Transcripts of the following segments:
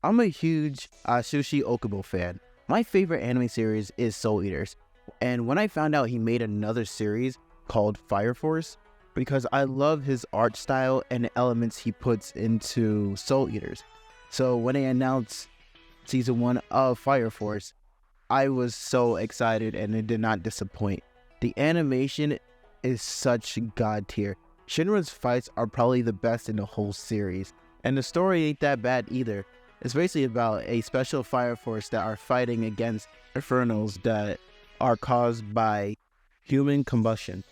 I'm a huge Sushi Okubo fan. My favorite anime series is Soul Eaters. And when I found out he made another series called Fire Force, because I love his art style and the elements he puts into Soul Eaters. So when they announced season 1 of Fire Force, I was so excited and it did not disappoint. The animation is such god tier. Shinra's fights are probably the best in the whole series. And the story ain't that bad either. It's basically about a special fire force that are fighting against infernos that are caused by human combustion,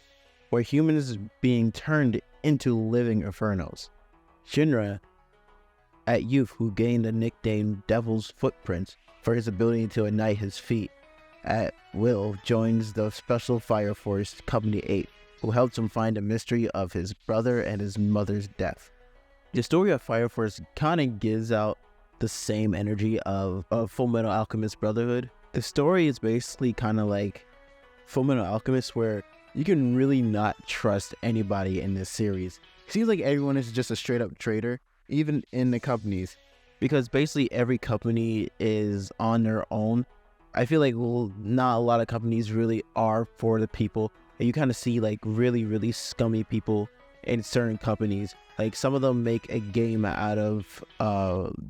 where humans being turned into living infernos. Shinra, at youth, who gained the nickname Devil's Footprints for his ability to ignite his feet at will, joins the Special Fire Force Company 8, who helps him find the mystery of his brother and his mother's death. The story of Fire Force kind of gives out the same energy of Fullmetal Alchemist Brotherhood. The story is basically kind of like Fullmetal Alchemist, where you can really not trust anybody in this series. It seems like everyone is just a straight up traitor, even in the companies, because basically every company is on their own. I feel like not a lot of companies really are for the people, and you kind of see like really scummy people in certain companies. Like some of them make a game out of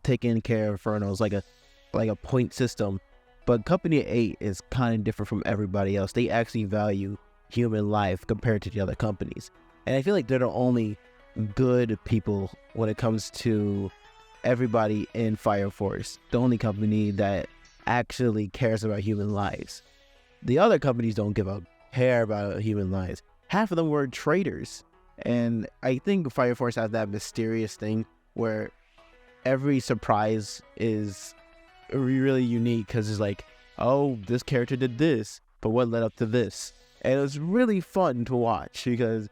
taking care of infernos, like a point system. But Company 8 is kind of different from everybody else. They actually value human life compared to the other companies. And I feel like they're the only good people when it comes to everybody in Fire Force. The only company that actually cares about human lives. The other companies don't give a care about human lives. Half of them were traitors. And I think Fire Force has that mysterious thing where every surprise is really unique, because it's like, oh, this character did this, but what led up to this? And it was really fun to watch, because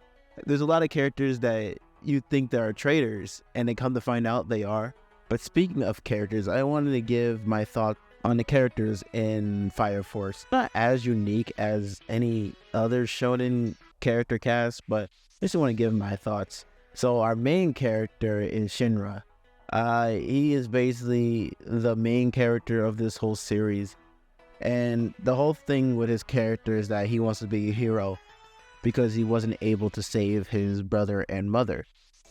there's a lot of characters that you think they are traitors, and they come to find out they are. But speaking of characters, I wanted to give my thoughts on the characters in Fire Force. Not as unique as any other shonen character cast, but I just want to give my thoughts. So our main character is Shinra. He is basically the main character of this whole series. And the whole thing with his character is that he wants to be a hero because he wasn't able to save his brother and mother.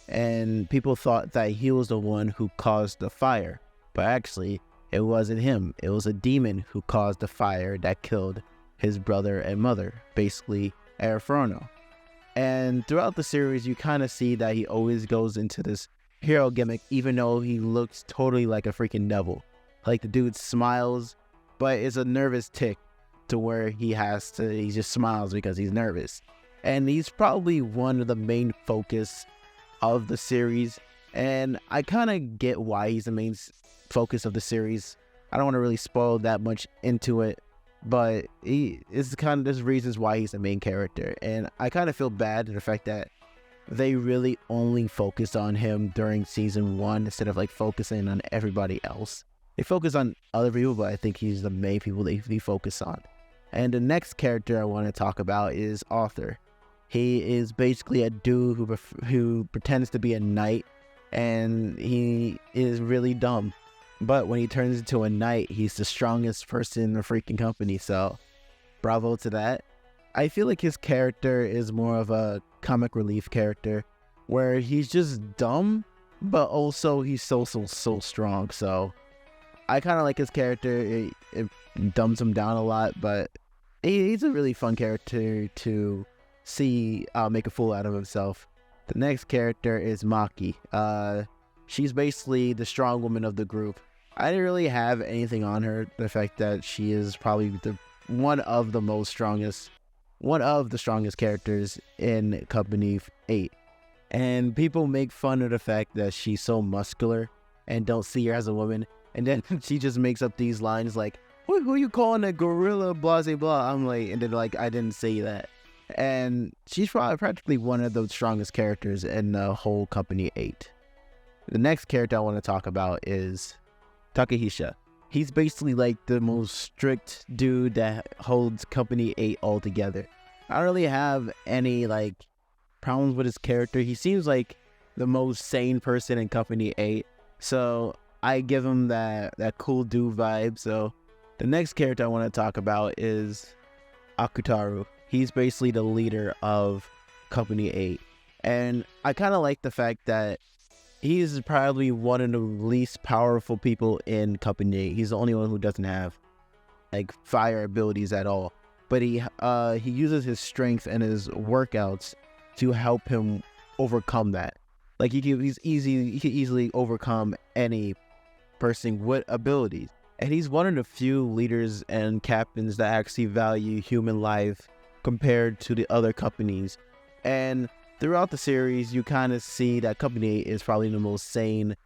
And people thought that he was the one who caused the fire. But actually, it wasn't him. It was a demon who caused the fire that killed his brother and mother, basically Inferno. And throughout the series, you kind of see that he always goes into this hero gimmick, even though he looks totally like a freaking devil. Like, the dude smiles, but it's a nervous tick to where he just smiles because he's nervous. And he's probably one of the main focus of the series. And I kind of get why he's the main focus of the series. I don't want to really spoil that much into it, but there's reasons why he's the main character. And I kind of feel bad in the fact that they really only focused on him during season 1 instead of like focusing on everybody else. They focus on other people, but I think he's the main people they focus on. And the next character I want to talk about is Arthur. He is basically a dude who pretends to be a knight, and he is really dumb. But when he turns into a knight, he's the strongest person in the freaking company, so bravo to that. I feel like his character is more of a comic relief character, where he's just dumb, but also he's so strong. So I kind of like his character. It dumbs him down a lot, but he's a really fun character to see make a fool out of himself. The next character is Maki. She's basically the strong woman of the group. I didn't really have anything on her. The fact that she is probably one of the strongest characters in Company 8. And people make fun of the fact that she's so muscular and don't see her as a woman. And then she just makes up these lines like, who you calling a gorilla, blah, blah, blah. I'm like, and then like, I didn't say that. And she's probably practically one of the strongest characters in the whole Company 8. The next character I want to talk about is Takehisha. He's basically like the most strict dude that holds Company 8 all together. I don't really have any like problems with his character. He seems like the most sane person in Company 8. So I give him that cool dude vibe. So the next character I want to talk about is Akutaru. He's basically the leader of Company 8. And I kind of like the fact that he's probably one of the least powerful people in Company 8. He's the only one who doesn't have like fire abilities at all. But he uses his strength and his workouts to help him overcome that. Like he can easily overcome any person with abilities. And he's one of the few leaders and captains that actually value human life compared to the other companies. And throughout the series, you kind of see that Company 8 is probably the most sane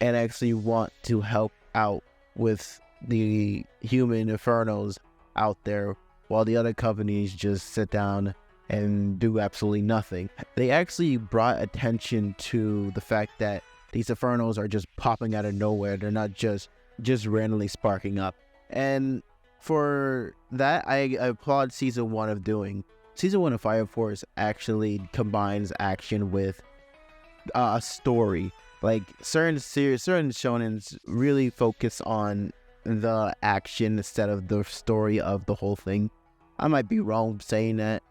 and actually want to help out with the human infernos out there, while the other companies just sit down and do absolutely nothing. They actually brought attention to the fact that these infernos are just popping out of nowhere. They're not just randomly sparking up. And for that, I applaud season 1 of doing. Season 1 of Fire Force actually combines action with a story. Like certain shonens really focus on the action instead of the story of the whole thing. I might be wrong saying that.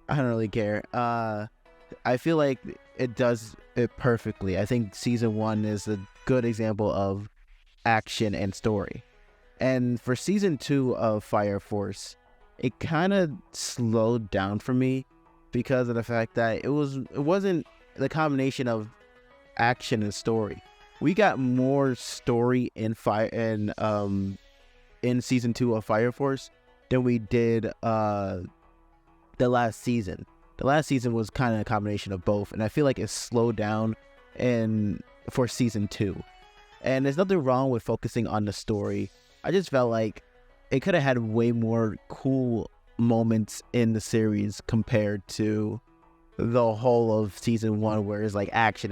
I don't really care. I feel like it does it perfectly. I think season 1 is a good example of action and story. And for season 2 of Fire Force, it kind of slowed down for me because of the fact that it wasn't the combination of action and story. We got more story in season 2 of Fire Force than we did the last season. The last season was kind of a combination of both, and I feel like it slowed down for season 2. And there's nothing wrong with focusing on the story. I just felt like it could have had way more cool moments in the series compared to the whole of season 1, where it's like action.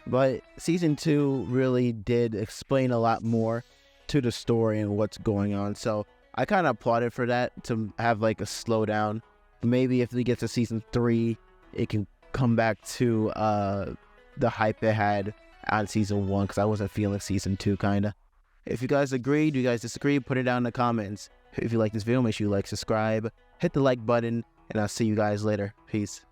But season 2 really did explain a lot more to the story and what's going on. So I kind of applauded for that, to have like a slowdown. Maybe if we get to season 3, it can come back to the hype it had on season 1, because I wasn't feeling season 2 kind of. If you guys agree, do you guys disagree, put it down in the comments. If you like this video, make sure you like, subscribe, hit the like button, and I'll see you guys later. Peace.